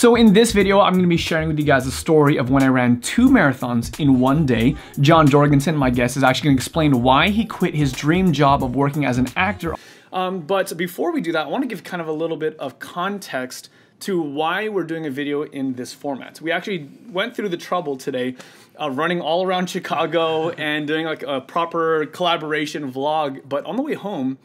So in this video, I'm gonna be sharing with you guys the story of when I ran 2 marathons in one day. Jon Jorgenson, my guest, is actually gonna explain why he quit his dream job of working as an actor. But before we do that, I wanna give kind of a little bit of context to why we're doing a video in this format. We actually went through the trouble today running all around Chicago and doing like a proper collaboration vlog, but on the way home,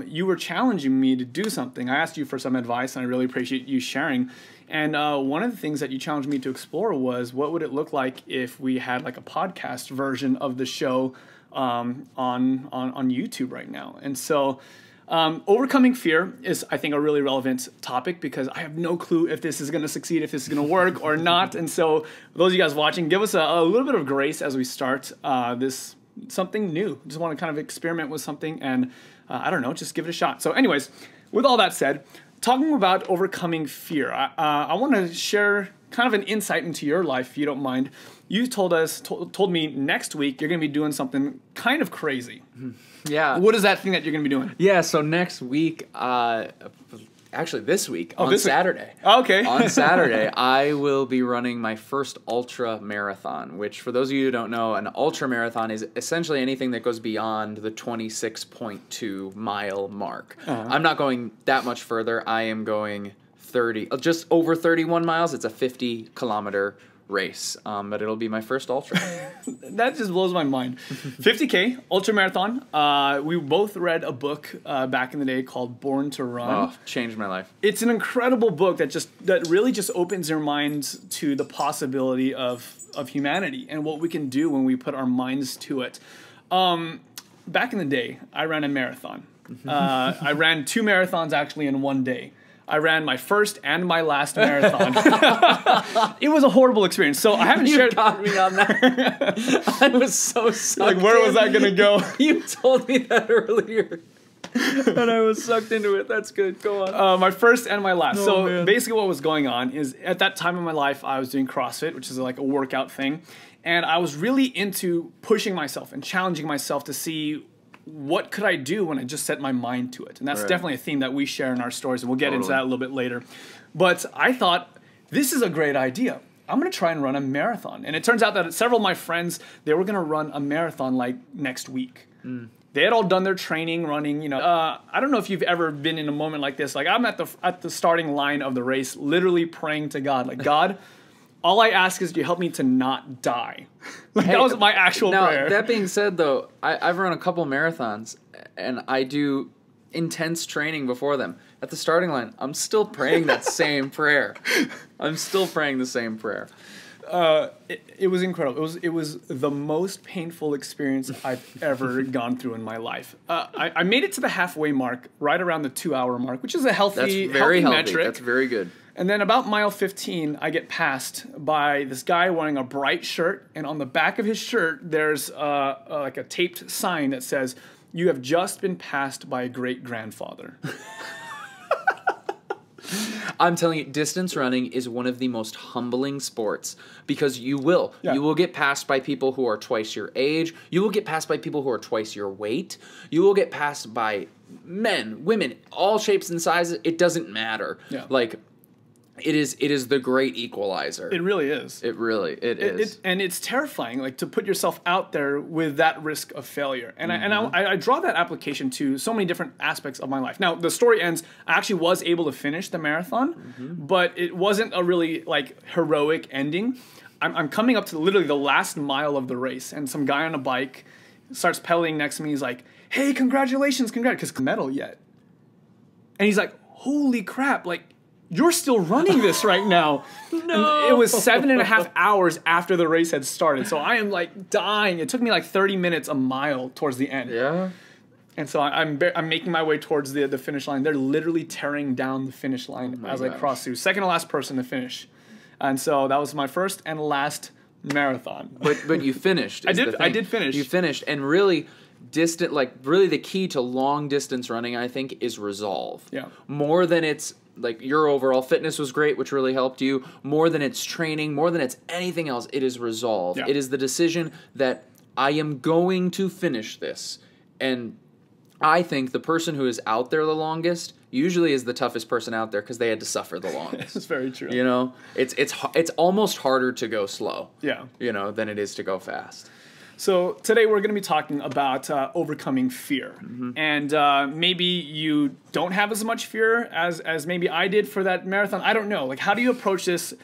you were challenging me to do something. I asked you for some advice, and I really appreciate you sharing. And one of the things that you challenged me to explore was, what would it look like if we had like a podcast version of the show on YouTube right now? And so overcoming fear is, I think, a really relevant topic because I have no clue if this is going to succeed, if this is going to work or not. And so for those of you guys watching, give us a little bit of grace as we start this something new. Just want to kind of experiment with something and I don't know, just give it a shot. So anyways, with all that said, talking about overcoming fear, I want to share kind of an insight into your life, if you don't mind. You told me next week you're going to be doing something kind of crazy. Yeah. What is that thing that you're going to be doing? Yeah, so next week, actually this week, on Saturday. Okay. On Saturday, I will be running my first ultra marathon, which for those of you who don't know, an ultra marathon is essentially anything that goes beyond the 26.2 mile mark. I'm not going that much further. I am going just over 31 miles. It's a 50-kilometer race, but it'll be my first ultra. That just blows my mind. 50K ultra marathon. We both read a book back in the day called Born to Run. Oh, changed my life. It's an incredible book that really just opens your minds to the possibility of humanity and what we can do when we put our minds to it. Back in the day, I ran a marathon. I ran 2 marathons actually in one day. I ran my first and my last marathon. It was a horrible experience. So I haven't shared. You got me on that. I was so sucked like, where was that gonna go? You told me that earlier, and I was sucked into it. That's good. Go on. My first and my last. Oh, so man. basically, what was going on is at that time in my life, I was doing CrossFit, which is like a workout thing, and I was really into pushing myself and challenging myself to see what could I do when I just set my mind to it? And that's definitely a theme that we share in our stories, and we'll get into that a little bit later. But I thought, this is a great idea. I'm going to try and run a marathon. And it turns out that several of my friends, they were going to run a marathon like next week. They had all done their training, running, you know. I don't know if you've ever been in a moment like this. Like, I'm at the starting line of the race, literally praying to God. Like, God, all I ask is you help me to not die. Like, that was my actual prayer. That being said, though, I've run a couple marathons, and I do intense training before them. At the starting line, I'm still praying that same prayer. I'm still praying the same prayer. It was incredible. It was the most painful experience I've ever gone through in my life. I made it to the halfway mark, right around the 2-hour mark, which is a healthy metric. That's very good. And then about mile 15, I get passed by this guy wearing a bright shirt, and on the back of his shirt, there's like a taped sign that says, "You have just been passed by a great-grandfather." I'm telling you, distance running is one of the most humbling sports because you will get passed by people who are twice your age. You will get passed by people who are twice your weight. You will get passed by men, women, all shapes and sizes. It doesn't matter. Like, it is the great equalizer. It really is. It is. And it's terrifying, like, to put yourself out there with that risk of failure. And I draw that application to so many different aspects of my life. Now, the story ends, I actually was able to finish the marathon, but it wasn't a really, like, heroic ending. I'm coming up to literally the last mile of the race, and some guy on a bike starts pedaling next to me. He's like, "Hey, congratulations, because medal yet." And he's like, "Holy crap, like, you're still running this right now." No. And it was 7.5 hours after the race had started. So I am like dying. It took me like 30 minutes a mile towards the end. Yeah. And so I'm making my way towards the finish line. They're literally tearing down the finish line as I cross through. Second to last person to finish. And so that was my first and last marathon. But you finished. I did finish. You finished, and really really the key to long distance running, I think, is resolve. Yeah. More than it's like your overall fitness was great, which really helped you. More than it's training, more than it's anything else, it is resolve. Yeah. It is the decision that I am going to finish this. And I think the person who is out there the longest usually is the toughest person out there because they had to suffer the longest. That's very true. You know, it's almost harder to go slow. Yeah. You know, than it is to go fast. So today we're going to be talking about overcoming fear. And maybe you don't have as much fear as maybe I did for that marathon. I don't know. Like, how do you approach this?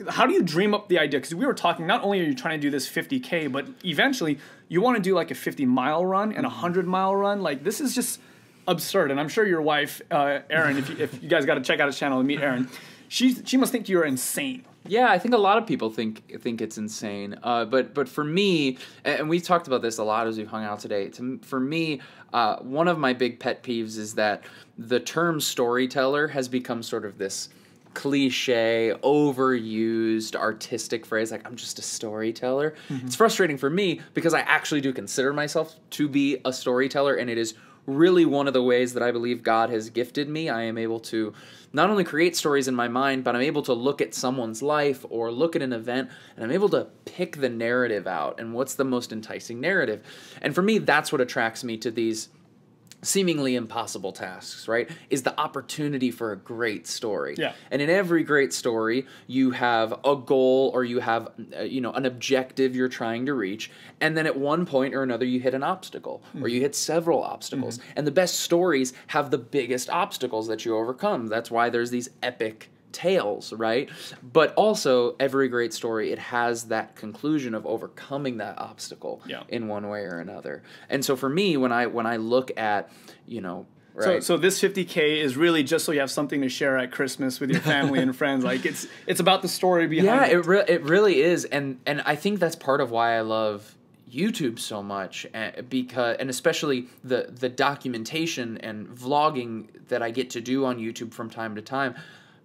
How do you dream up the idea? Because we were talking, not only are you trying to do this 50K, but eventually you want to do like a 50-mile run and a 100-mile run. Like, this is just absurd. And I'm sure your wife, Erin, if you guys got to check out his channel and meet Erin, she must think you're insane. Yeah, I think a lot of people think it's insane. But for me, and we talked about this a lot as we've hung out today. For me, one of my big pet peeves is that the term storyteller has become sort of this cliche, overused, artistic phrase, like, I'm just a storyteller. It's frustrating for me because I actually do consider myself to be a storyteller, and it is really one of the ways that I believe God has gifted me. I am able to not only create stories in my mind, but I'm able to look at someone's life or look at an event, and I'm able to pick the narrative out and what's the most enticing narrative. And for me, that's what attracts me to these seemingly impossible tasks, right? Is the opportunity for a great story. Yeah. And in every great story, you have a goal or you have, an objective you're trying to reach. And then at one point or another, you hit an obstacle or you hit several obstacles. And the best stories have the biggest obstacles that you overcome. That's why there's these epic tales, right? But also, every great story, it has that conclusion of overcoming that obstacle in one way or another. And so for me, when I look at, right? So this 50K is really just so you have something to share at Christmas with your family and friends. Like, it's about the story behind it. Yeah, it really is. And I think that's part of why I love YouTube so much, and especially the documentation and vlogging that I get to do on YouTube from time to time,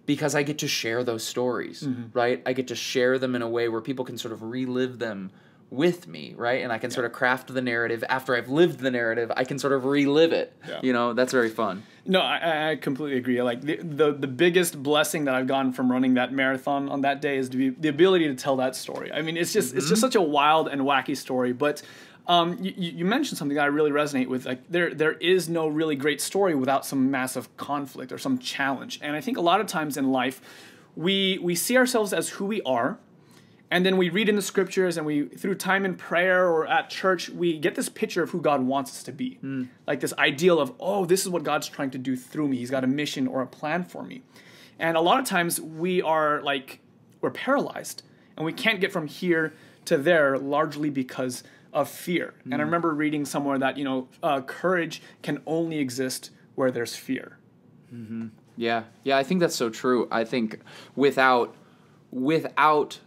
because I get to share those stories, right? I get to share them in a way where people can sort of relive them with me, right? And I can sort of craft the narrative. After I've lived the narrative, I can sort of relive it. Yeah. That's very fun. No, I completely agree. Like, the biggest blessing that I've gotten from running that marathon on that day is the ability to tell that story. I mean, it's just such a wild and wacky story. But you mentioned something that I really resonate with. Like, there is no really great story without some massive conflict or some challenge. And I think a lot of times in life, we see ourselves as who we are. And then we read in the scriptures, and through time in prayer or at church, we get this picture of who God wants us to be. Like this ideal of, oh, this is what God's trying to do through me. He's got a mission or a plan for me. And a lot of times we're paralyzed, and we can't get from here to there largely because of fear. And I remember reading somewhere that, courage can only exist where there's fear. Yeah, I think that's so true. I think without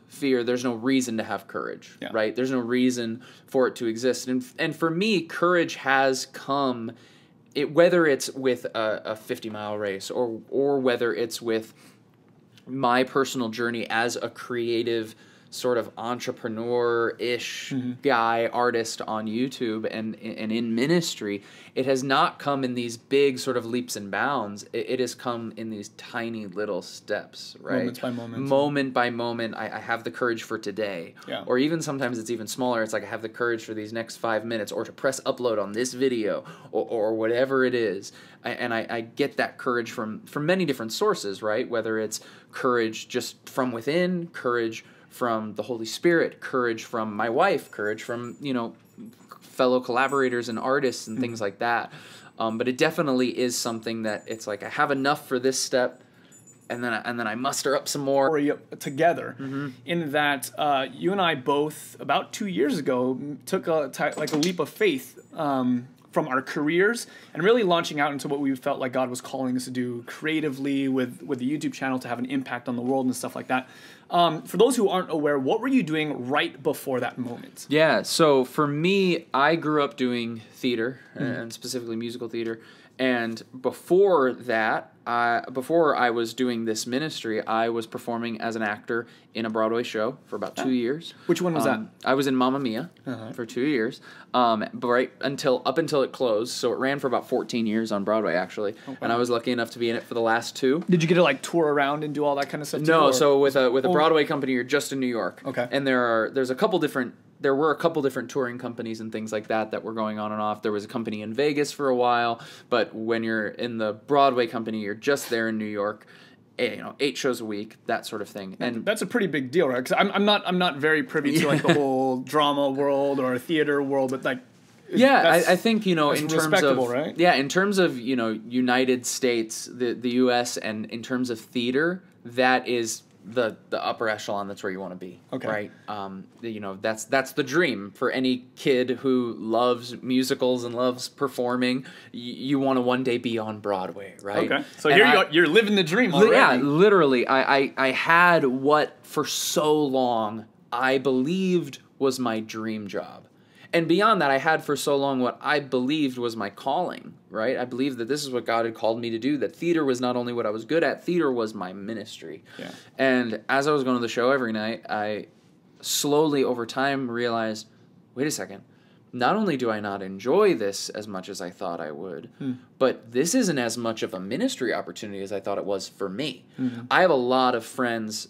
fear, there's no reason to have courage, right? There's no reason for it to exist. And for me, courage has come, whether it's with a 50-mile race or whether it's with my personal journey as a creative sort of entrepreneur-ish guy, artist on YouTube and in ministry, it has not come in these big sort of leaps and bounds. It has come in these tiny little steps, right? Moment by moment. Moment by moment, I have the courage for today. Yeah. Or even sometimes it's even smaller. It's like I have the courage for these next 5 minutes or to press upload on this video or whatever it is. And I get that courage from many different sources, right? Whether it's courage just from within, courage from the Holy Spirit, courage from my wife, courage from, fellow collaborators and artists and things like that. But it definitely is something that it's like I have enough for this step, and then I muster up some more. Together, in that you and I both, about 2 years ago, took a leap of faith from our careers and really launching out into what we felt like God was calling us to do creatively with the YouTube channel to have an impact on the world and stuff like that. For those who aren't aware, what were you doing right before that moment? Yeah, so for me, I grew up doing theater, and specifically musical theater. And before that, before I was doing this ministry, I was performing as an actor in a Broadway show for about 2 years. Which one was that? I was in Mamma Mia for 2 years, but up until it closed. So it ran for about 14 years on Broadway, actually. Okay. And I was lucky enough to be in it for the last 2. Did you get to tour around and do all that kind of stuff? No, so with a Broadway company, you're just in New York. Okay. And there's a couple different there were a couple different touring companies and things like that were going on and off. There was a company in Vegas for a while, but when you're in the Broadway company, you're just there in New York. 8 shows a week, that sort of thing, and that's a pretty big deal, right? Because I'm not very privy to like the whole drama world or theater world, but like. Yeah, I think, in terms of, right? Yeah, in terms of, United States, the U.S., and in terms of theater, that is the upper echelon. That's where you want to be, right? That's the dream for any kid who loves musicals and loves performing. You want to one day be on Broadway, right? Okay, so and you're living the dream already. Yeah, literally. I had what for so long I believed was my dream job. And beyond that, I had for so long what I believed was my calling, right? I believed that this is what God had called me to do, that theater was not only what I was good at, theater was my ministry. Yeah. And as I was going to the show every night, I slowly over time realized, wait a second, not only do I not enjoy this as much as I thought I would, but this isn't as much of a ministry opportunity as I thought it was for me. Mm-hmm. I have a lot of friends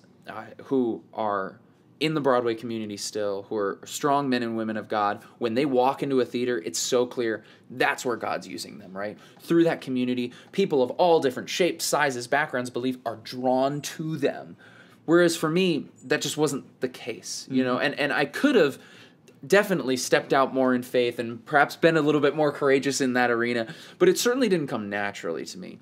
who are in the Broadway community still, who are strong men and women of God. When they walk into a theater, it's so clear that's where God's using them, right? Through that community, people of all different shapes, sizes, backgrounds, belief are drawn to them. Whereas for me, that just wasn't the case, and I could have definitely stepped out more in faith and perhaps been a little bit more courageous in that arena, but it certainly didn't come naturally to me.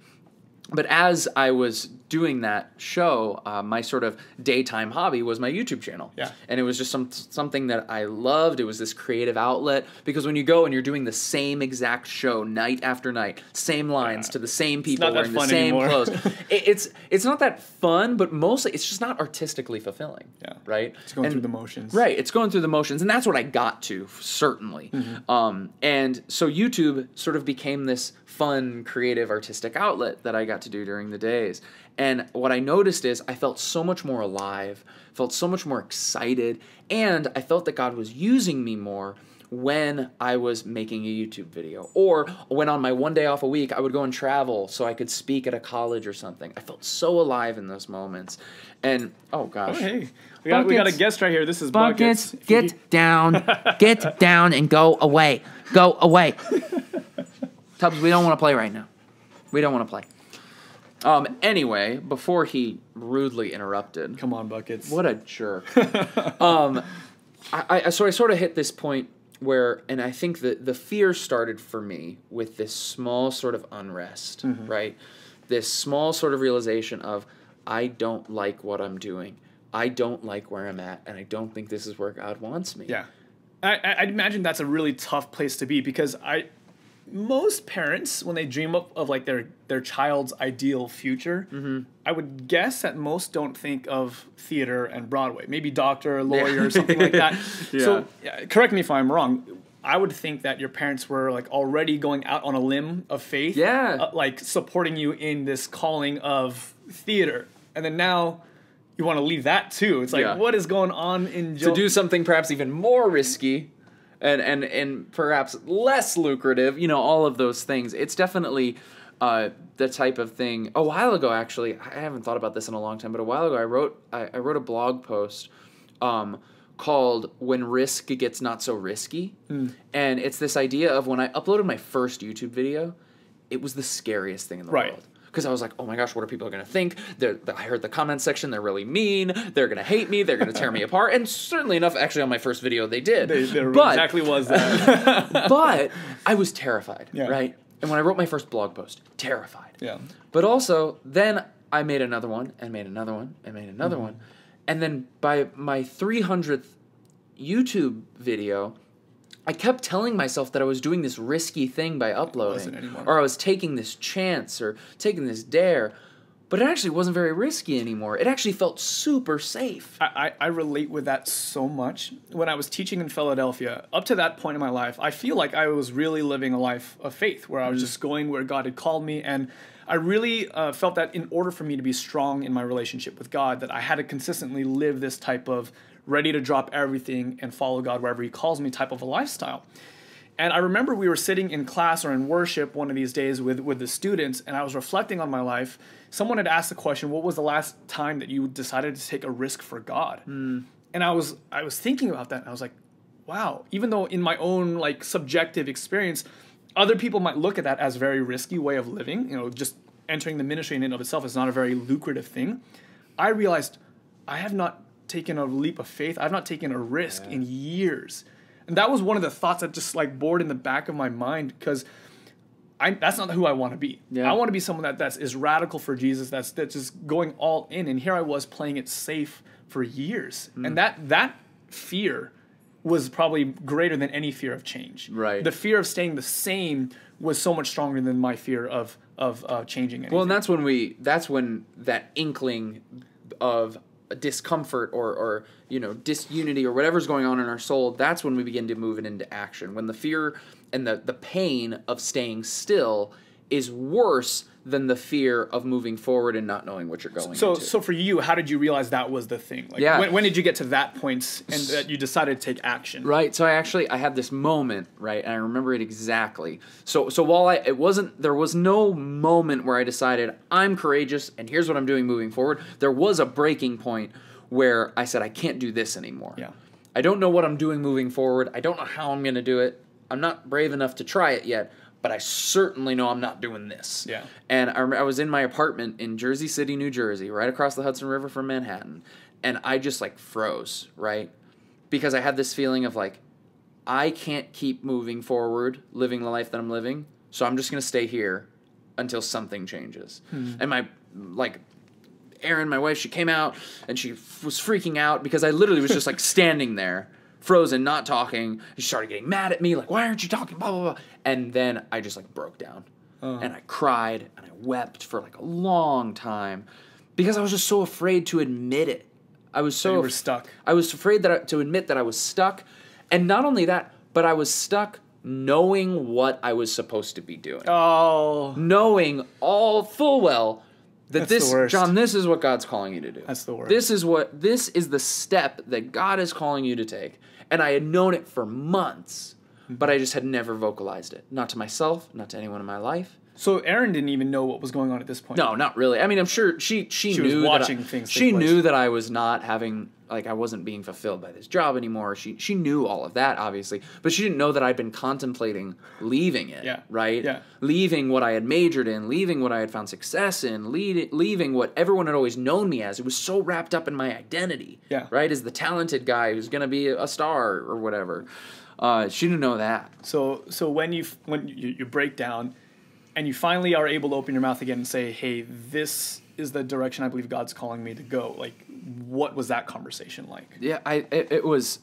But as I was doing that show, my sort of daytime hobby was my YouTube channel. Yeah. And it was just something that I loved. It was this creative outlet. Because when you go and you're doing the same exact show night after night, same lines to the same people wearing the same clothes, it's not that fun, but mostly it's just not artistically fulfilling. Yeah. Right? It's going through the motions. Right. It's going through the motions. And that's what I got to, certainly. Mm-hmm. And so YouTube sort of became this fun, creative, artistic outlet that I got to do during the days. And what I noticed is I felt so much more alive, felt so much more excited, and I felt that God was using me more when I was making a YouTube video. Or when on my one day off a week, I would go and travel so I could speak at a college or something. I felt so alive in those moments. And, oh gosh. Oh, hey. We got a guest right here. This is Buckets. Get down and go away. Go away. Tubbs, we don't want to play right now. We don't want to play. Anyway, before he rudely interrupted. Come on, Buckets. What a jerk. So I sort of hit this point where, and I think that the fear started for me with this small sort of unrest, right? This small sort of realization of, I don't like what I'm doing. I don't like where I'm at, and I don't think this is where God wants me. Yeah. I'd imagine that's a really tough place to be, because most parents, when they dream up of like their child's ideal future, I would guess that most don't think of theater and Broadway. Maybe doctor, lawyer, something like that. So correct me if I'm wrong. I would think that your parents were like already going out on a limb of faith, like supporting you in this calling of theater, and then now you want to leave that too. It's like, what is going on in to do something perhaps even more risky? And perhaps less lucrative, all of those things. It's definitely the type of thing. A while ago, actually, I haven't thought about this in a long time, but a while ago I wrote a blog post called "When Risk Gets Not So Risky," and it's this idea of when I uploaded my first YouTube video, it was the scariest thing in the world. Because I was like, oh my gosh, what are people going to think? I heard the comment section, they're really mean. They're going to hate me. They're going to tear me apart. And certainly enough, actually, on my first video, they did. But exactly was that. But I was terrified, right? And when I wrote my first blog post, terrified. Yeah. But also, then I made another one, and made another one, and made another one. And then by my 300th YouTube video, I kept telling myself that I was doing this risky thing by uploading, or I was taking this chance or taking this dare, but it actually wasn't very risky anymore. It actually felt super safe. I relate with that so much. When I was teaching in Philadelphia, up to that point in my life, I feel like I was really living a life of faith, where I was just going where God had called me, and I really felt that in order for me to be strong in my relationship with God, that I had to consistently live this type of ready to drop everything and follow God wherever he calls me type of a lifestyle. And I remember we were sitting in class or in worship one of these days with the students, and I was reflecting on my life. Someone had asked the question, what was the last time that you decided to take a risk for God? And I was thinking about that, and I was like, wow, even though in my own like subjective experience, other people might look at that as a very risky way of living, you know, just entering the ministry in and of itself is not a very lucrative thing. I realized I have not taken a leap of faith. I've not taken a risk in years. And that was one of the thoughts that just like bored in the back of my mind, because that's not who I want to be. Yeah. I want to be someone that is radical for Jesus, that's just going all in. And here I was playing it safe for years. And that fear was probably greater than any fear of change. Right. The fear of staying the same was so much stronger than my fear of changing anything. Well, and that's when that inkling of discomfort or you know, disunity or whatever's going on in our soul, that's when we begin to move it into action. When the fear and the pain of staying still is worse than the fear of moving forward and not knowing what you're going into. So for you, how did you realize that was the thing? Like, Yeah. when did you get to that point and that you decided to take action? Right. So I had this moment, right, and I remember it exactly. So while there was no moment where I decided I'm courageous and here's what I'm doing moving forward. There was a breaking point where I said I can't do this anymore. Yeah. I don't know what I'm doing moving forward. I don't know how I'm going to do it. I'm not brave enough to try it yet, but I certainly know I'm not doing this. Yeah. And I was in my apartment in Jersey City, New Jersey, right across the Hudson River from Manhattan, and I just like froze, right? Because I had this feeling of like, I can't keep moving forward, living the life that I'm living, so I'm just going to stay here until something changes. And my, like, Erin, my wife, she came out and she was freaking out because I literally was just like standing there, frozen, not talking. She started getting mad at me, like, why aren't you talking, blah, blah, blah. And then I just like broke down and I cried and I wept for like a long time because I was just so afraid to admit it. I was so you were stuck. I was afraid to admit that I was stuck. And not only that, but I was stuck knowing what I was supposed to be doing. Oh, Knowing all full well that That's the worst. John, this is what God's calling you to do. That's the worst. This is the step that God is calling you to take. And I had known it for months, but I just had never vocalized it. Not to myself, not to anyone in my life. so Erin didn't even know what was going on at this point. No, not really. I mean, I'm sure she knew was watching that things take she place. knew that I was not having, like, I wasn't being fulfilled by this job anymore. She knew all of that, obviously, but she didn't know that I'd been contemplating leaving it. Yeah. Right. Yeah. Leaving what I had majored in, leaving what I had found success in, leaving what everyone had always known me as. It was so wrapped up in my identity. Yeah. Right. As the talented guy who's gonna be a star or whatever. She didn't know that. So when you break down, and you finally are able to open your mouth again and say, "Hey, this is the direction I believe God's calling me to go." Like, what was that conversation like? Yeah. It was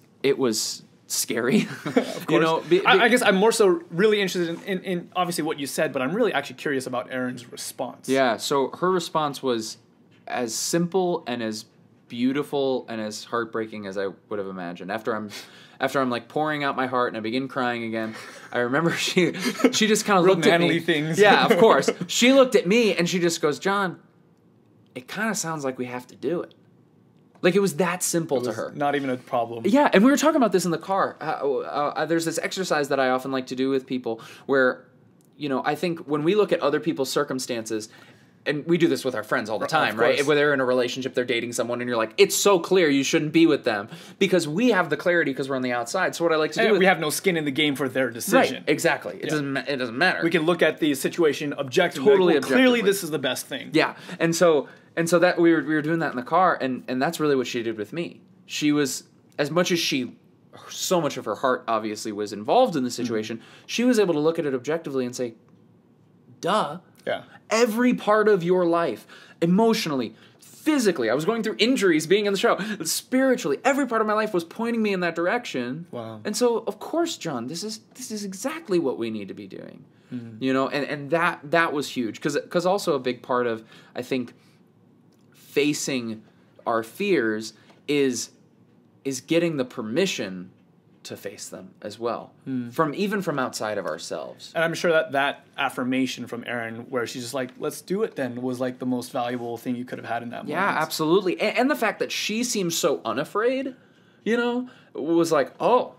scary. Of course. You know, I guess I'm more so really interested in obviously what you said, but I'm really actually curious about Erin's response. Yeah, so her response was as simple and as beautiful and as heartbreaking as I would have imagined. After I'm like pouring out my heart and I begin crying again, I remember she just kind of Real looked at me. manly things. Yeah, of course. She looked at me and she just goes, "John, it kind of sounds like we have to do it." Like, it was that simple to her. Not even a problem. Yeah, and we were talking about this in the car. There's this exercise that I often like to do with people where, you know, I think when we look at other people's circumstances, and we do this with our friends all the time, right? course. Where they're in a relationship, they're dating someone, and you're like, it's so clear you shouldn't be with them. Because we have the clarity because we're on the outside. So what I like to do And with... we have no skin in the game for their decision. Right, exactly. It doesn't matter. We can look at the situation objectively. Totally like, well, clearly objectively. this is the best thing. Yeah, and so that we were doing that in the car, and that's really what she did with me. She was, as much as so much of her heart obviously was involved in the situation, she was able to look at it objectively and say, duh. Yeah. Every part of your life, emotionally, physically, I was going through injuries being in the show, spiritually, every part of my life was pointing me in that direction. Wow. And so, of course, John, this is exactly what we need to be doing. You know, and that was huge because also a big part of, I think, facing our fears is getting the permission to face them as well, from outside of ourselves. And I'm sure that affirmation from Erin, where she's just like, "Let's do it," then was like the most valuable thing you could have had in that moment. Yeah, absolutely. And the fact that she seems so unafraid, you know, was like, oh,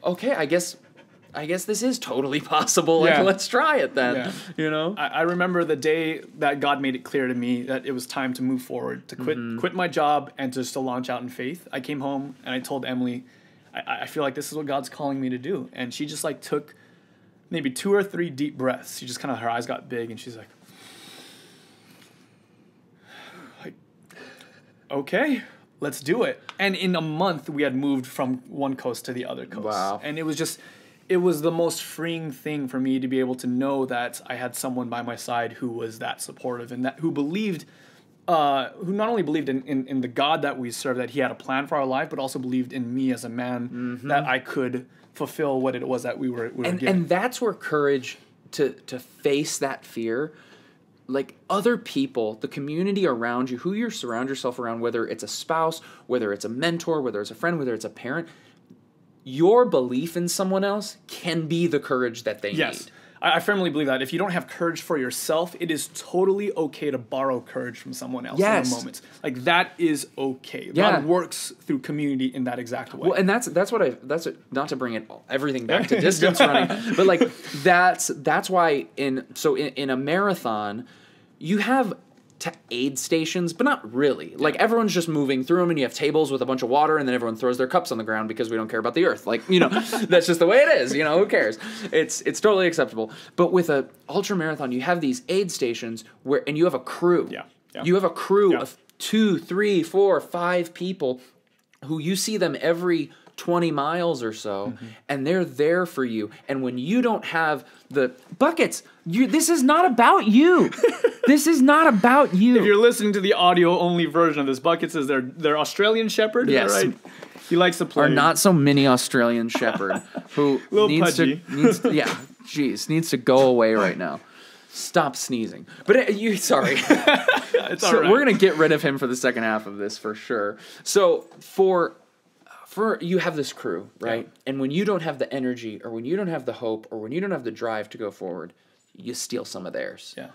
okay, I guess this is totally possible. Like, Yeah. let's try it then. Yeah. You know? I remember the day that God made it clear to me that it was time to move forward, to quit my job and just to launch out in faith. I came home and I told Emily, I feel like this is what God's calling me to do. And she just like took maybe 2 or 3 deep breaths. She just kind of, her eyes got big and she's like, okay, let's do it. And in a month, we had moved from one coast to the other coast. Wow. And it was the most freeing thing for me to be able to know that I had someone by my side who was that supportive and who believed, who not only believed in the God that we serve, that he had a plan for our life, but also believed in me as a man, that I could fulfill what it was that we were given. And that's where courage to face that fear, like other people, the community around you, who you surround yourself around, whether it's a spouse, whether it's a mentor, whether it's a friend, whether it's a parent, your belief in someone else can be the courage that they need. I firmly believe that if you don't have courage for yourself, it is totally okay to borrow courage from someone else in a moment. Like, that is okay. God works through community in that exact way. Well, and that's not to bring everything back to distance running, but like that's why in a marathon, you have aid stations, but not really. Like, everyone's just moving through them, and you have tables with a bunch of water, and then everyone throws their cups on the ground because we don't care about the earth. Like, that's just the way it is. Who cares? It's totally acceptable. But with a ultra marathon, you have these aid stations and you have a crew. You have a crew of 2, 3, 4, 5 people who you see them every 20 miles or so, and they're there for you. And when you don't have the buckets, this is not about you. This is not about you. If you're listening to the audio-only version of this, Buckets is their Australian Shepherd. Yes. Is that right? He likes to play. Or not so mini Australian Shepherd who needs to go away right now. Stop sneezing. But sorry. It's all right. We're going to get rid of him for the second half of this for sure. So for you have this crew, right? Yeah. And when you don't have the energy, or when you don't have the hope, or when you don't have the drive to go forward, you steal some of theirs. Yeah.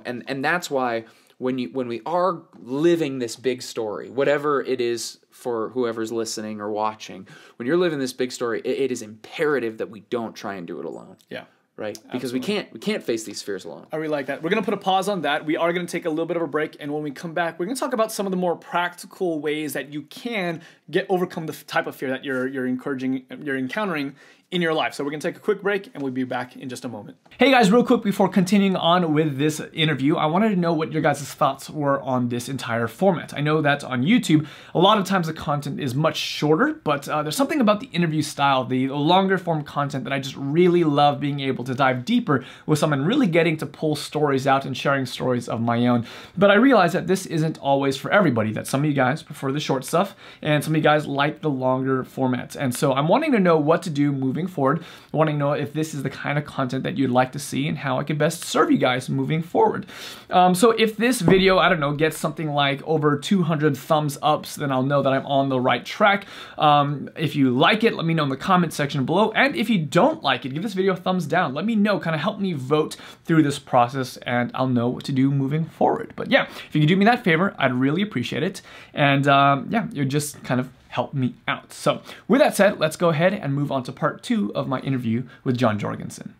And that's why when we are living this big story, whatever it is for whoever's listening or watching, when you're living this big story, it is imperative that we don't try and do it alone. Yeah. Right? Because we can't face these fears alone. I really like that. We're going to put a pause on that. We are going to take a little bit of a break, and when we come back, we're going to talk about some of the more practical ways that you can overcome the type of fear that you're encountering in your life. So we're going to take a quick break, and we'll be back in just a moment. Hey guys, real quick before continuing on with this interview, I wanted to know what your guys' thoughts were on this entire format. I know that on YouTube, a lot of times the content is much shorter, but there's something about the interview style, the longer form content, that I just really love being able to dive deeper with someone, really getting to pull stories out and sharing stories of my own. But I realize that this isn't always for everybody, that some of you guys prefer the short stuff, and some of you guys like the longer formats. And so I'm wanting to know what to do moving forward, wanting to know if this is the kind of content that you'd like to see and how I could best serve you guys moving forward. So if this video, I don't know, gets something like over 200 thumbs ups, then I'll know that I'm on the right track. If you like it, let me know in the comment section below. And if you don't like it, give this video a thumbs down. Let me know, kind of help me vote through this process, and I'll know what to do moving forward. But yeah, if you could do me that favor, I'd really appreciate it. And yeah, you're just kind of help me out. So with that said, let's go ahead and move on to part 2 of my interview with Jon Jorgenson.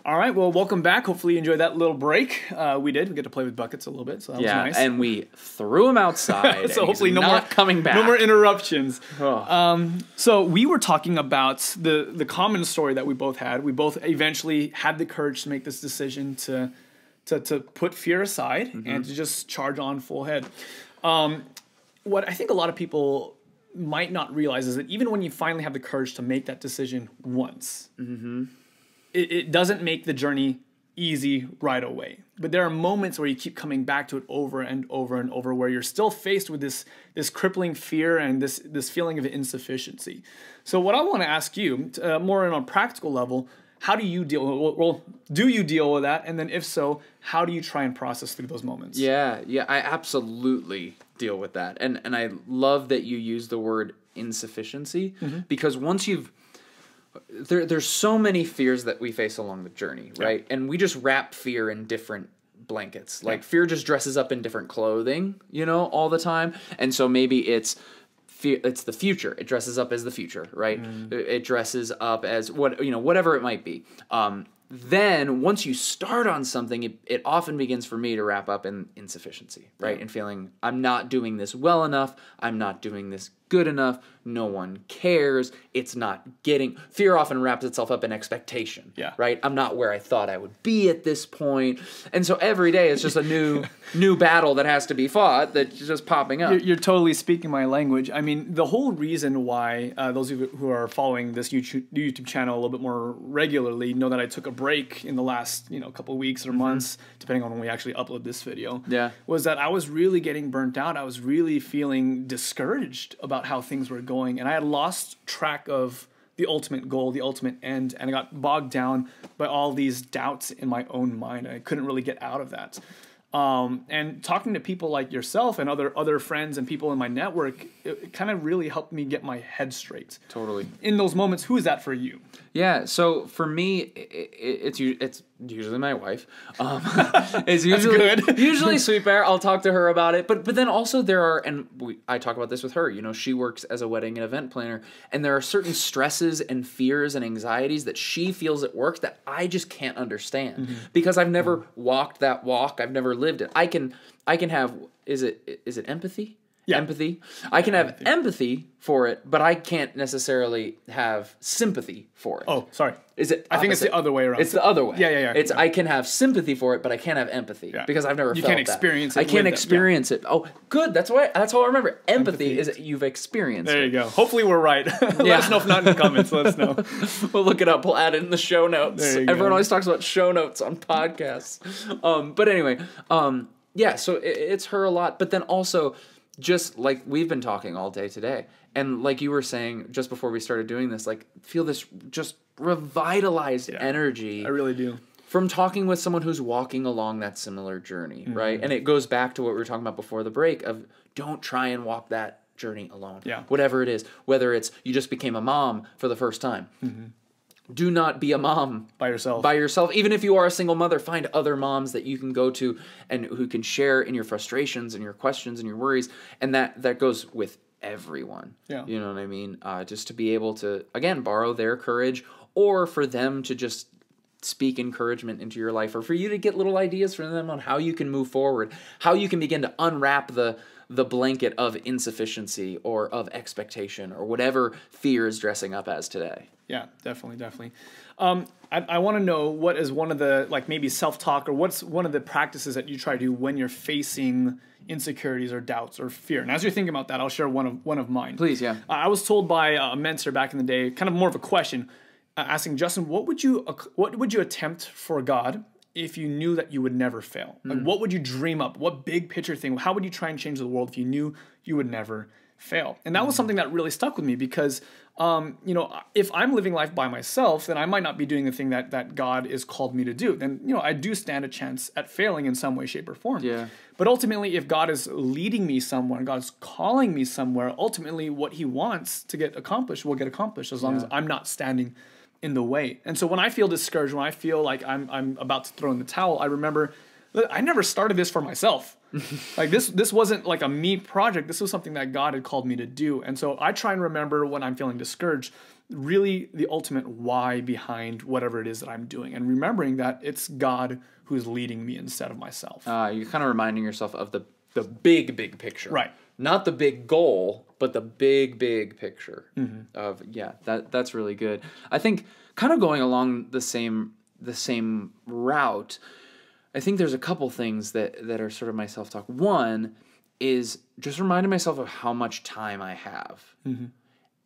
All right, well, welcome back. Hopefully you enjoyed that little break. We did. We get to play with Buckets a little bit, so that was nice. Yeah, and we threw him outside. So hopefully coming back. No more interruptions. Oh. So we were talking about the common story that we both had. We both eventually had the courage to make this decision to put fear aside and to just charge on full head. What I think a lot of people might not realize is that even when you finally have the courage to make that decision once, it doesn't make the journey easy right away. But there are moments where you keep coming back to it over and over and over, where you're still faced with this crippling fear and this feeling of insufficiency. So what I want to ask you, more on a practical level, how do you deal with it? Well, do you deal with that? And then if so, how do you try and process through those moments? Yeah, I absolutely deal with that. And I love that you use the word insufficiency, because once there's so many fears that we face along the journey, right? Yeah. And we just wrap fear in different blankets. Like fear just dresses up in different clothing, all the time. And so maybe it's the future. It dresses up as the future, right? It dresses up as whatever it might be. Then once you start on something, it often begins for me to wrap up in insufficiency, right? And feeling I'm not doing this well enough. I'm not doing this good enough. No one cares. It's not getting... Fear often wraps itself up in expectation, right? I'm not where I thought I would be at this point. And so every day it's just a new battle that has to be fought that's just popping up. You're totally speaking my language. I mean, the whole reason why those of you who are following this YouTube channel a little bit more regularly know that I took a break in the last couple of weeks or months, depending on when we actually upload this video, was that I was really getting burnt out. I was really feeling discouraged about how things were going. And I had lost track of the ultimate goal, the ultimate end, and I got bogged down by all these doubts in my own mind. I couldn't really get out of that. And talking to people like yourself and other friends and people in my network, it kind of really helped me get my head straight. Totally. In those moments, who is that for you? Yeah, so for me, it's usually my wife. It's usually Sweet Bear. I'll talk to her about it. But then also there are, I talk about this with her. She works as a wedding and event planner, and there are certain stresses and fears and anxieties that she feels at work that I just can't understand because I've never walked that walk. I've never lived it. I can have, is it empathy? Yeah. Empathy. I can have empathy for it, but I can't necessarily have sympathy for it. Oh, sorry. Is it? I think it's the other way around. It's the other way. Yeah. I can have sympathy for it, but I can't have empaty because I've never felt that. You can't experience it. I can't experience it. Oh, good. That's how I remember. Empathy is that you've experienced it. There you go. Hopefully we're right. Let us know if not in the comments. Let us know. We'll look it up. We'll add it in the show notes. Everyone always talks about show notes on podcasts. But anyway, so it's her a lot. But then also, just like we've been talking all day today, and like you were saying just before we started doing this, like feel this just revitalized energy. I really do. From talking with someone who's walking along that similar journey, right? And it goes back to what we were talking about before the break of don't try and walk that journey alone. Yeah. Whatever it is, whether it's you just became a mom for the first time. Do not be a mom by yourself. Even if you are a single mother, find other moms that you can go to and who can share in your frustrations and your questions and your worries. And that goes with everyone. Yeah. You know what I mean? Just to be able to, again, borrow their courage, or for them to just speak encouragement into your life, or for you to get little ideas from them on how you can move forward, how you can begin to unwrap the blanket of insufficiency or of expectation or whatever fear is dressing up as today. Yeah, definitely. I want to know what is one of the, like, maybe self-talk, or what's one of the practices that you try to do when you're facing insecurities or doubts or fear. And as you're thinking about that, I'll share one of mine. Please, yeah. I was told by a mentor back in the day, kind of more of a question, asking Justin, what would you attempt for God if you knew that you would never fail? Like, what would you dream up? What big picture thing? How would you try and change the world if you knew you would never fail? And that was something that really stuck with me because, if I'm living life by myself, then I might not be doing the thing that God is called me to do. Then, I do stand a chance at failing in some way, shape, or form. Yeah. But ultimately, if God is leading me somewhere, God's calling me somewhere, ultimately what he wants to get accomplished will get accomplished as long as I'm not standing in the way. And so when I feel discouraged, when I feel like I'm about to throw in the towel, I remember, look, I never started this for myself. Like this wasn't like a me project. This was something that God had called me to do. And so I try and remember when I'm feeling discouraged, really the ultimate why behind whatever it is that I'm doing, and remembering that it's God who's leading me instead of myself. You're kind of reminding yourself of the big picture. Right. Not the big goal, but the big picture of, that's really good. I think kind of going along the same route, I think there's a couple things that are sort of my self-talk. One is just reminding myself of how much time I have.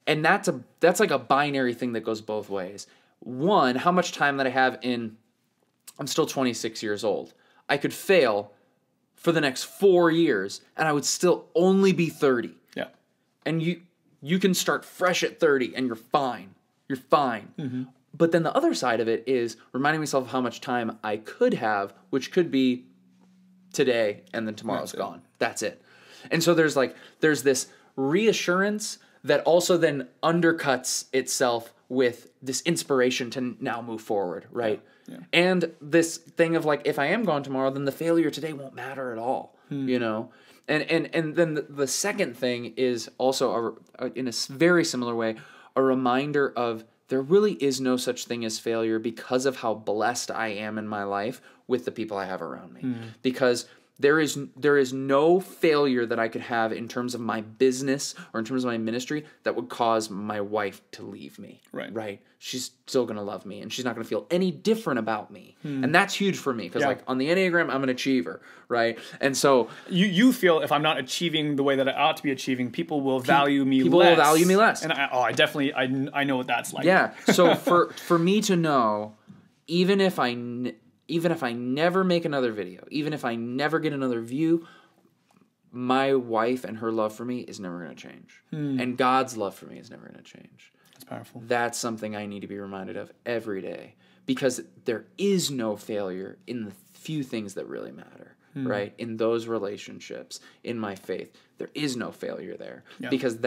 And that's like a binary thing that goes both ways. One, how much time that I have I'm still 26 years old. I could fail for the next 4 years, and I would still only be 30. Yeah. And you can start fresh at 30, and you're fine. You're fine. But then the other side of it is reminding myself of how much time I could have, which could be today, and then tomorrow's gone. That's it. And so there's this reassurance that also then undercuts itself with this inspiration to now move forward, right? Yeah. And this thing of like, if I am gone tomorrow, then the failure today won't matter at all, And then the second thing is also, in a very similar way, a reminder of there really is no such thing as failure because of how blessed I am in my life with the people I have around me. Because There is no failure that I could have in terms of my business or in terms of my ministry that would cause my wife to leave me. Right. She's still going to love me, and she's not going to feel any different about me. And that's huge for me because, like, on the Enneagram, I'm an achiever, right? And so you feel if I'm not achieving the way that I ought to be achieving, people will value me less. People will value me less. And I definitely I know what that's like. Yeah. So for me to know, even if I never make another video, even if I never get another view, my wife and her love for me is never going to change. And God's love for me is never going to change. That's powerful. That's something I need to be reminded of every day, because there is no failure in the few things that really matter, right? In those relationships, in my faith, there is no failure there, because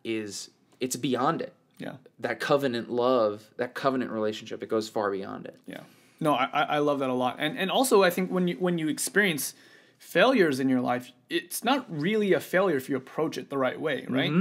it's beyond it. Yeah. That covenant love, that covenant relationship, it goes far beyond it. Yeah. No, I love that a lot. And also I think when you experience failures in your life, it's not really a failure if you approach it the right way, right?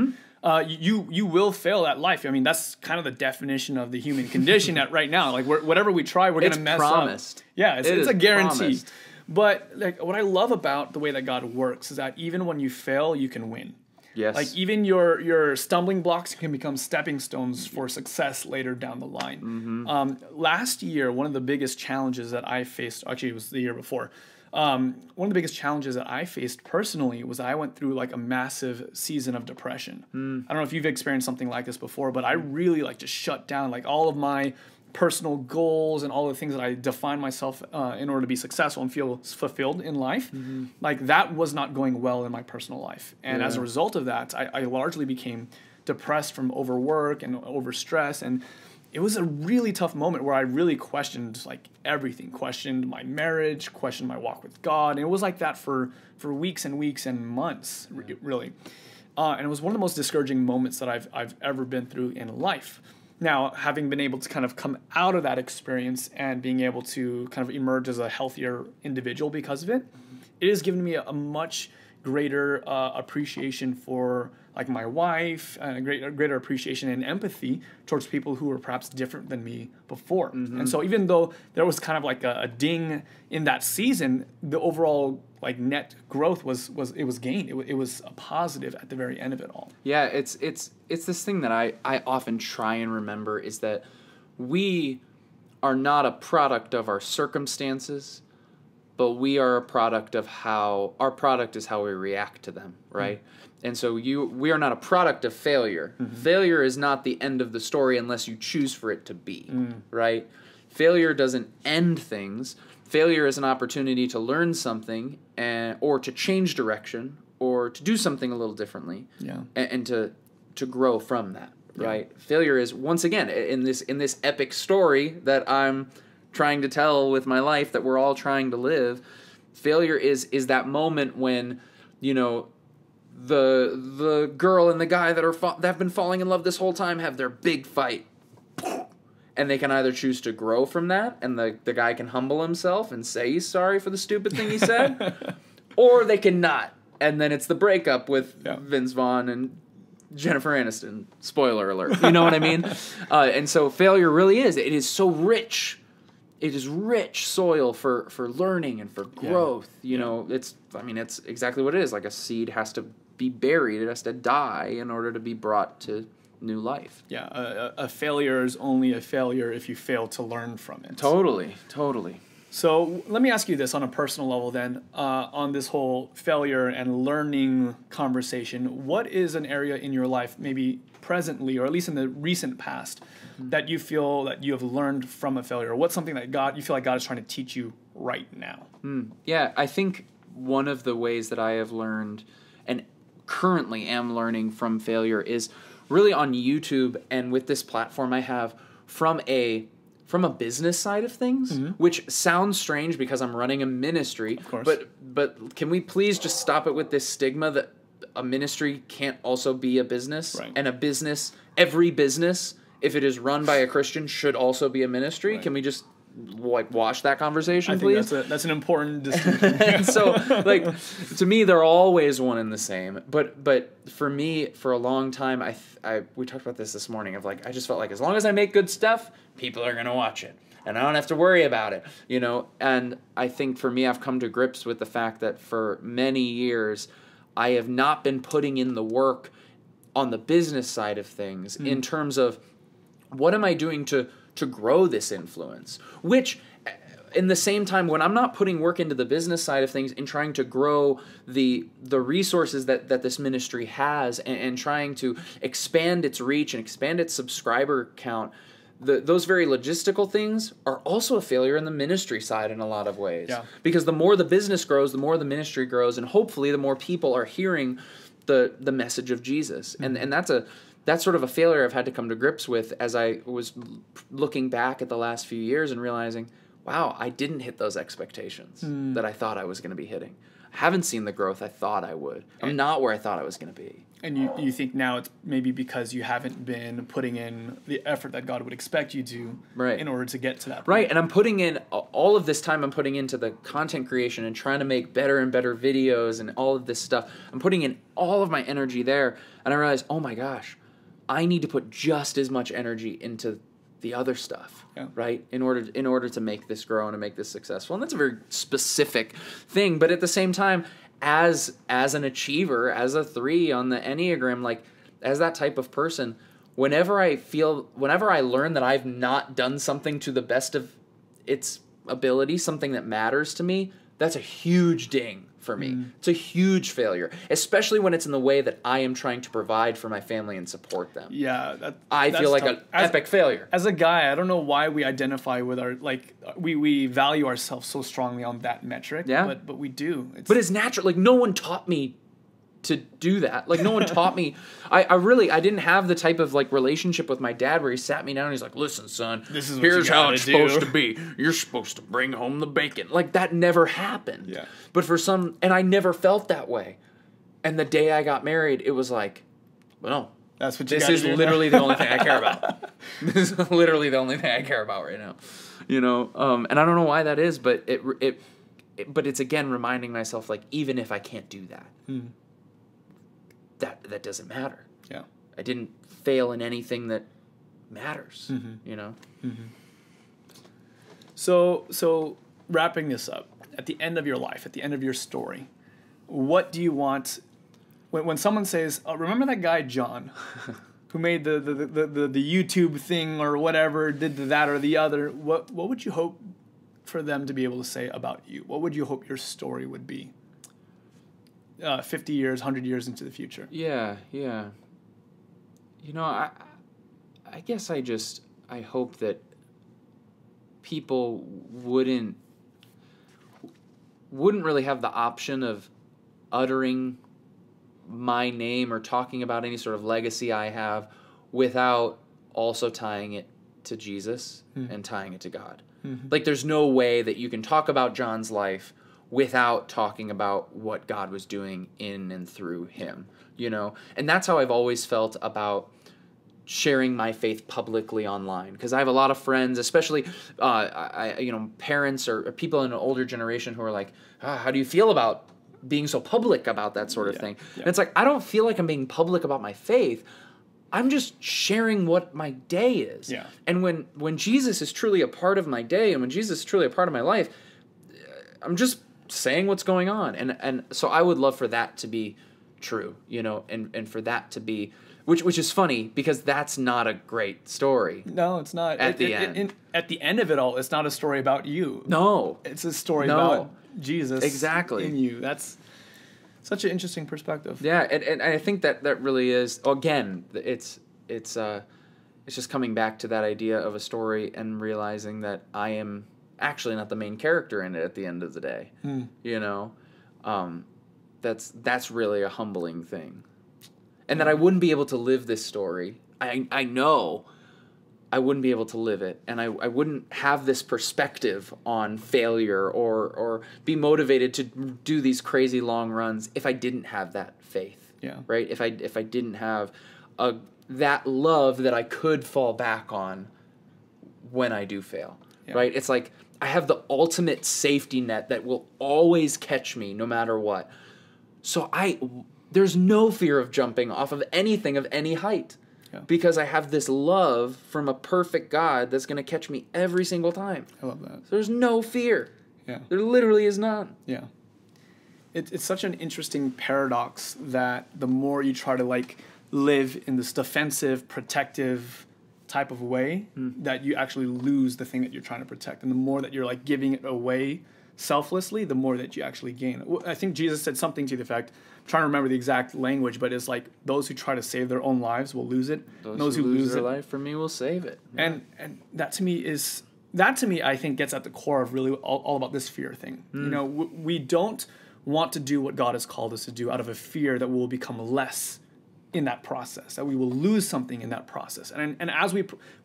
You will fail at life. I mean, that's kind of the definition of the human condition at right now. Like whatever we try, we're going to mess promised. up. Yeah, it's a guarantee. Promised. But like what I love about the way that God works is that even when you fail, you can win. Yes. Like even your stumbling blocks can become stepping stones for success later down the line. Last year, one of the biggest challenges that I faced, actually it was the year before, one of the biggest challenges that I faced personally was I went through like a massive season of depression. I don't know if you've experienced something like this before, but I really like just shut down like all of my personal goals and all the things that I define myself in order to be successful and feel fulfilled in life. Like that was not going well in my personal life. And as a result of that, I largely became depressed from overwork and overstress. And it was a really tough moment where I really questioned like everything, questioned my marriage, questioned my walk with God. And it was like that for weeks and weeks and months, really. And it was one of the most discouraging moments that I've ever been through in life. Now, having been able to kind of come out of that experience and being able to kind of emerge as a healthier individual because of it, it has given me a much greater appreciation for like my wife, a greater appreciation and empathy towards people who were perhaps different than me before. And so even though there was kind of like a ding in that season, the overall like net growth was gained. It was a positive at the very end of it all. Yeah, it's this thing that I often try and remember is that we are not a product of our circumstances, but we are a product of our product is how we react to them, right? And so we are not a product of failure. Failure is not the end of the story unless you choose for it to be, right? Failure doesn't end things. Failure is an opportunity to learn something or to change direction or to do something a little differently and to grow from that, right? Failure is, once again, in this epic story that I'm trying to tell with my life that we're all trying to live, failure is that moment when, you know, the girl and the guy that have been falling in love this whole time have their big fight. And they can either choose to grow from that, and the guy can humble himself and say he's sorry for the stupid thing he said, or they can not. And then it's the breakup with Vince Vaughn and Jennifer Aniston. Spoiler alert. You know what I mean? And so failure really is. It is so rich. It is rich soil for learning and for growth. You know, it's exactly what it is. Like a seed has to be buried. It has to die in order to be brought to new life. Yeah, a failure is only a failure if you fail to learn from it. Totally. So let me ask you this on a personal level then, on this whole failure and learning conversation. What is an area in your life, maybe presently or at least in the recent past, that you feel that you have learned from a failure? What's something that you feel like God is trying to teach you right now? Yeah, I think one of the ways that I have learned and currently am learning from failure is really on YouTube and with this platform I have from a business side of things, which sounds strange because I'm running a ministry. Of course. But can we please just stop it with this stigma that a ministry can't also be a business? Right. And every business, if it is run by a Christian, should also be a ministry? Right. Can we just wash that conversation, please? I think that's an important distinction. And so, to me, they're always one and the same. But for me, for a long time, we talked about this morning. I just felt like as long as I make good stuff, people are gonna watch it. and I don't have to worry about it, you know? And I think for me, I've come to grips with the fact that for many years, I have not been putting in the work on the business side of things in terms of what am I doing to grow this influence, which in the same time, when I'm not putting work into the business side of things and trying to grow the resources that this ministry has and trying to expand its reach and expand its subscriber count, those very logistical things are also a failure in the ministry side in a lot of ways. Yeah. Because the more the business grows, the more the ministry grows, and hopefully the more people are hearing the message of Jesus. And that's sort of a failure I've had to come to grips with as I was looking back at the last few years and realizing, wow, I didn't hit those expectations that I thought I was going to be hitting. I haven't seen the growth I thought I would. I'm not where I thought I was going to be. And you think now it's maybe because you haven't been putting in the effort that God would expect you to in order to get to that point. Right, and I'm putting in all of this time I'm putting into the content creation and trying to make better and better videos and all of this stuff. I'm putting in all of my energy there, and I realize, oh my gosh, I need to put just as much energy into the other stuff, right? In order to make this grow and to make this successful. And that's a very specific thing, but at the same time, as an achiever, as a 3 on the Enneagram, like as that type of person, whenever I learn that I've not done something to the best of its ability, something that matters to me, that's a huge ding for me. It's a huge failure, especially when it's in the way that I am trying to provide for my family and support them. Yeah, I feel like tough. an epic failure. As a guy, I don't know why we identify with our, like, we value ourselves so strongly on that metric. Yeah. But we do. But it's natural. Like, no one taught me to do that. Like, no one taught me. I didn't have the type of, like, relationship with my dad where he sat me down and he's like, listen, son, This is what here's you how gotta it's do." supposed to be. You're supposed to bring home the bacon. Like, that never happened. Yeah. But and I never felt that way. And the day I got married, it was like, well, That's what you this gotta is do now. literally the only thing I care about. This is literally the only thing I care about right now. You know, and I don't know why that is, but but it's again reminding myself, like, even if I can't do that, that doesn't matter. Yeah. I didn't fail in anything that matters. You know. So wrapping this up, at the end of your life, at the end of your story, what do you want when someone says, oh, remember that guy John who made the YouTube thing or whatever, did that or the other, what would you hope for them to be able to say about you? What would you hope your story would be 50 years, 100 years into the future? Yeah. You know, I guess I hope that people wouldn't really have the option of uttering my name or talking about any sort of legacy I have without also tying it to Jesus and tying it to God. Like, there's no way that you can talk about John's life without talking about what God was doing in and through him, you know? And that's how I've always felt about sharing my faith publicly online, because I have a lot of friends, especially parents or people in an older generation who are like, how do you feel about being so public about that sort of thing? Yeah. And it's like, I don't feel like I'm being public about my faith. I'm just sharing what my day is. Yeah. And when Jesus is truly a part of my day, and when Jesus is truly a part of my life, I'm just saying what's going on. And so I would love for that to be true, you know, and for that to be, which is funny because that's not a great story. No, it's not. At the end. At the end of it all, it's not a story about you. No. It's a story about Jesus in you. That's such an interesting perspective. Yeah, and I think that really is, again, it's just coming back to that idea of a story and realizing that I am actually not the main character in it at the end of the day. You know? That's really a humbling thing. And that I wouldn't be able to live this story. I know I wouldn't be able to live it, and I wouldn't have this perspective on failure or be motivated to do these crazy long runs if I didn't have that faith. Yeah. Right? If I didn't have that love that I could fall back on when I do fail. Yeah. Right? It's like I have the ultimate safety net that will always catch me no matter what. So there's no fear of jumping off of anything of any height. because I have this love from a perfect God that's going to catch me every single time. I love that. So there's no fear. Yeah. There literally is none. Yeah. It's such an interesting paradox that the more you try to like live in this defensive, protective type of way, that you actually lose the thing that you're trying to protect. And the more that you're like giving it away selflessly, the more that you actually gain. I think Jesus said something to the effect, I'm trying to remember the exact language, but it's like those who try to save their own lives will lose it. Those who lose their life for me will save it. Yeah. And that to me I think gets at the core of really all about this fear thing. You know, we don't want to do what God has called us to do out of a fear that we will become less in that process, that we will lose something in that process. And as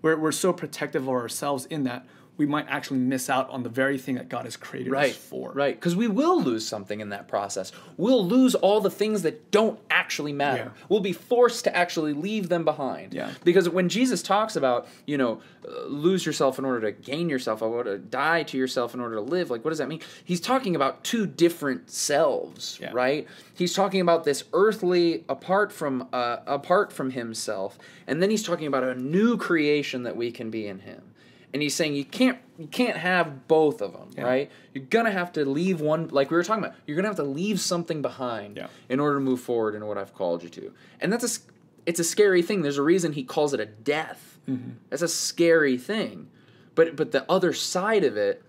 we're so protective of ourselves in that, we might actually miss out on the very thing that God has created us for. Right, because we will lose something in that process. We'll lose all the things that don't actually matter. Yeah. We'll be forced to actually leave them behind. Yeah. Because when Jesus talks about, lose yourself in order to gain yourself, or to die to yourself in order to live, like, what does that mean? He's talking about two different selves, right? He's talking about this earthly, apart from himself, and then he's talking about a new creation that we can be in him. And he's saying you can't have both of them, right? You're going to have to leave one, like we were talking about, you're going to have to leave something behind in order to move forward in what I've called you to. And it's a scary thing. There's a reason he calls it a death. That's a scary thing. But the other side of it,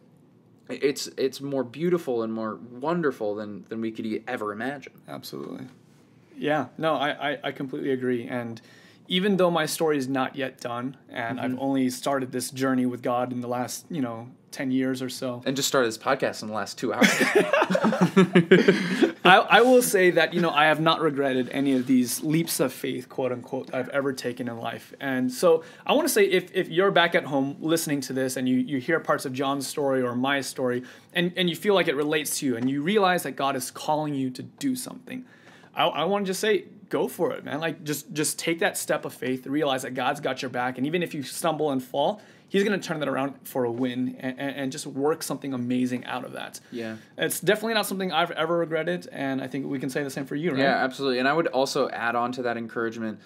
it's more beautiful and more wonderful than we could ever imagine. Absolutely. Yeah, no, I completely agree. And even though my story is not yet done, and I've only started this journey with God in the last, 10 years or so. And just started this podcast in the last 2 hours. I will say that, I have not regretted any of these leaps of faith, quote unquote, that I've ever taken in life. And so I want to say if you're back at home listening to this and you hear parts of Jon's story or my story and you feel like it relates to you and you realize that God is calling you to do something, I want to just say, go for it, man. Like, just take that step of faith, realize that God's got your back, and even if you stumble and fall, he's going to turn that around for a win and just work something amazing out of that. Yeah. It's definitely not something I've ever regretted, and I think we can say the same for you, right? Yeah, absolutely. And I would also add on to that encouragement,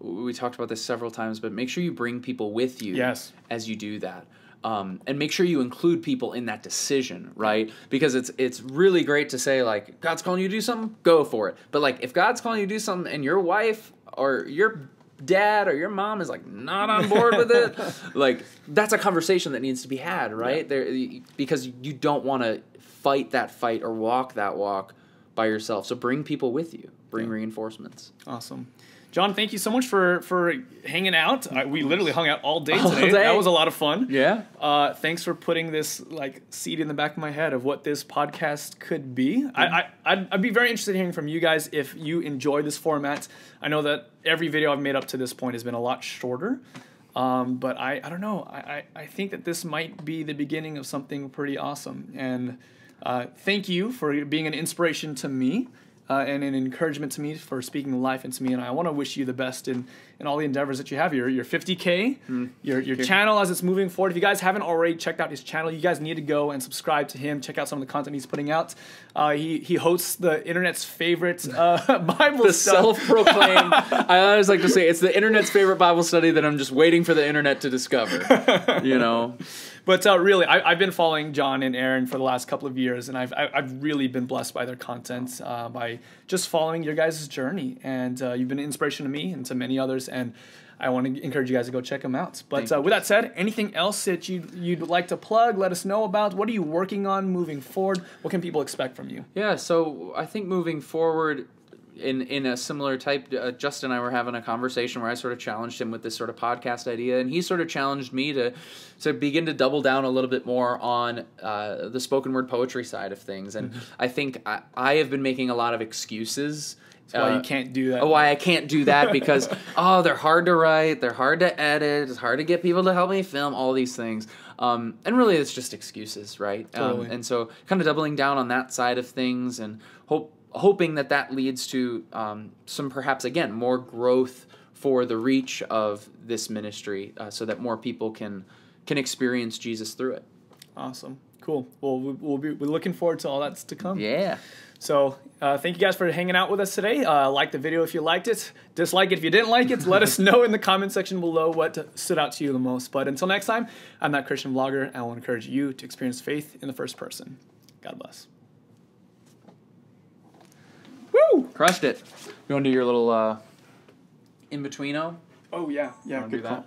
we talked about this several times, but make sure you bring people with you as you do that. And make sure you include people in that decision, right? Because it's really great to say, like, God's calling you to do something, go for it. But, like, if God's calling you to do something and your wife or your dad or your mom is, like, not on board with it, like, that's a conversation that needs to be had, right? Because you don't want to fight that fight or walk that walk by yourself. So bring people with you. Bring reinforcements. Awesome. Jon, thank you so much for hanging out. We literally hung out all day today. That was a lot of fun. Yeah. Thanks for putting this seed in the back of my head of what this podcast could be. I'd be very interested in hearing from you guys if you enjoy this format. I know that every video I've made up to this point has been a lot shorter. But I don't know. I think that this might be the beginning of something pretty awesome. And thank you for being an inspiration to me. And an encouragement to me for speaking life into me. And I want to wish you the best in all the endeavors that you have. Your 50K, your channel as it's moving forward. If you guys haven't already checked out his channel, you guys need to go and subscribe to him. Check out some of the content he's putting out. He hosts the internet's favorite Bible the study. Self-proclaimed. I always like to say it's the internet's favorite Bible study that I'm just waiting for the internet to discover. But really, I've been following Jon and Aaron for the last couple of years, and I've really been blessed by their content, by just following your guys' journey. And you've been an inspiration to me and to many others, and I want to encourage you guys to go check them out. But with that said, anything else that you'd like to plug, let us know about? What are you working on moving forward? What can people expect from you? Yeah, so I think moving forward, in a similar type, Justin and I were having a conversation where I sort of challenged him with this sort of podcast idea, and he sort of challenged me to begin to double down a little bit more on the spoken word poetry side of things. And I think I have been making a lot of excuses. That's why you can't do that. Why I can't do that, because, they're hard to write, they're hard to edit, it's hard to get people to help me film, all these things. And really it's just excuses, right? Totally. And so kind of doubling down on that side of things and hoping that leads to some, perhaps, again, more growth for the reach of this ministry so that more people can experience Jesus through it. Awesome. Cool. Well, we're looking forward to all that's to come. Yeah. So thank you guys for hanging out with us today. Like the video if you liked it. Dislike it if you didn't like it. Let us know in the comment section below what stood out to you the most. But until next time, I'm that Christian vlogger, and I will encourage you to experience faith in the first person. God bless. Woo! Crushed it. You want to do your little in-betweeno? Oh, yeah. Yeah, Wanna do good that? call.